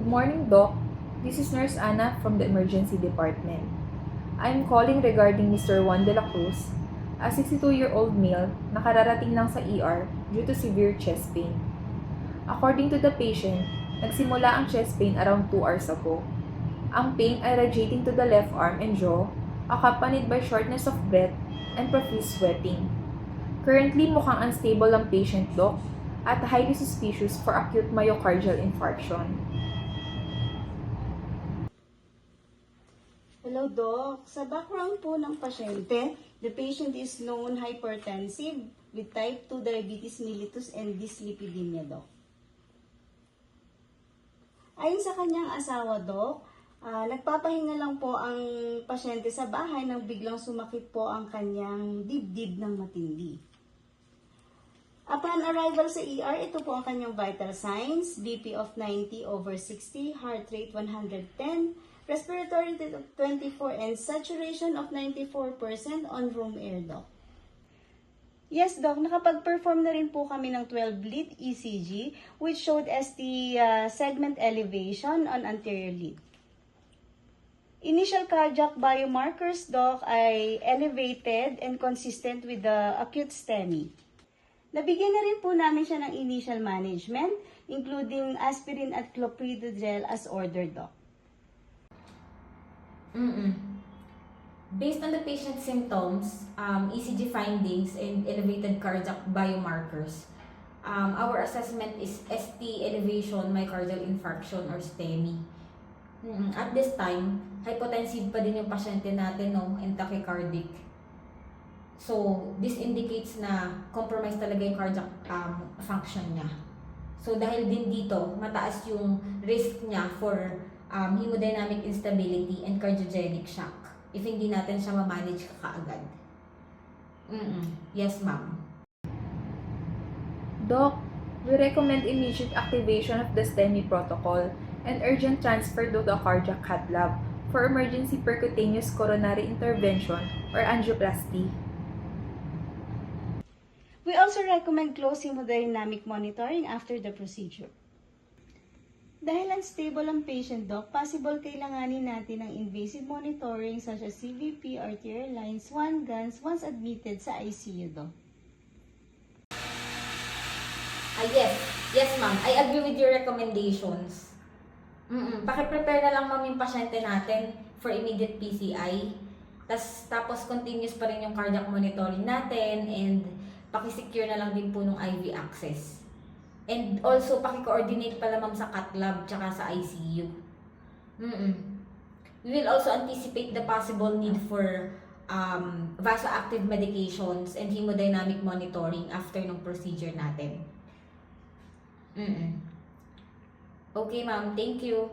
Good morning, Doc. This is Nurse Anna from the Emergency Department. I'm calling regarding Mr. Juan de la Cruz, a 62-year-old male na kararating lang sa ER due to severe chest pain. According to the patient, nagsimula ang chest pain around 2 hours ago. Ang pain ay radiating to the left arm and jaw, accompanied by shortness of breath and profuse sweating. Currently, mukhang unstable ang patient, Doc, at highly suspicious for acute myocardial infarction. Hello, Doc. Sa background po ng pasyente, the patient is known hypertensive with type 2 diabetes mellitus and dyslipidemia, Doc. Ayon sa kanyang asawa, Doc, nagpapahinga lang po ang pasyente sa bahay nang biglang sumakit po ang kanyang dibdib ng matindi. Upon arrival sa ER, ito po ang kanyang vital signs: BP of 90/60, heart rate 110, respiratory rate of 24, and saturation of 94% on room air, Doc. Yes, Doc, nakapag-perform na rin po kami ng 12-lead ECG which showed ST segment elevation on anterior lead. Initial cardiac biomarkers, Doc, ay elevated and consistent with the acute STEMI. Nabigyan na rin po namin siya ng initial management, including aspirin at clopidogrel as ordered, Doc. Based on the patient's symptoms, ECG findings, and elevated cardiac biomarkers, our assessment is ST elevation myocardial infarction or STEMI. At this time, hypotensive pa din yung pasyente natin, no, and tachycardic. So, this indicates na compromised talaga yung cardiac function niya. So, dahil din dito, mataas yung risk niya for hemodynamic instability and cardiogenic shock if hindi natin siya ma-manage kaagad. Yes, ma'am. Doc, we recommend immediate activation of the STEMI protocol and urgent transfer to the cardiac cath lab for emergency percutaneous coronary intervention or angioplasty. We also recommend close hemodynamic monitoring after the procedure. Dahil unstable ang patient, Doc, possible kailanganin natin ng invasive monitoring such as CVP, arterial lines, swan guns once admitted sa ICU, Doc. Yes, ma'am. I agree with your recommendations. Paki-prepare na lang, ma'am, yung pasyente natin for immediate PCI. Tapos continuous pa rin yung cardiac monitoring natin, and paki-secure na lang din po ng IV access. And also, paki-coordinate pala, ma'am, sa cath lab tsaka sa ICU. We will also anticipate the possible need for vasoactive medications and hemodynamic monitoring after ng procedure natin. Okay, ma'am. Thank you.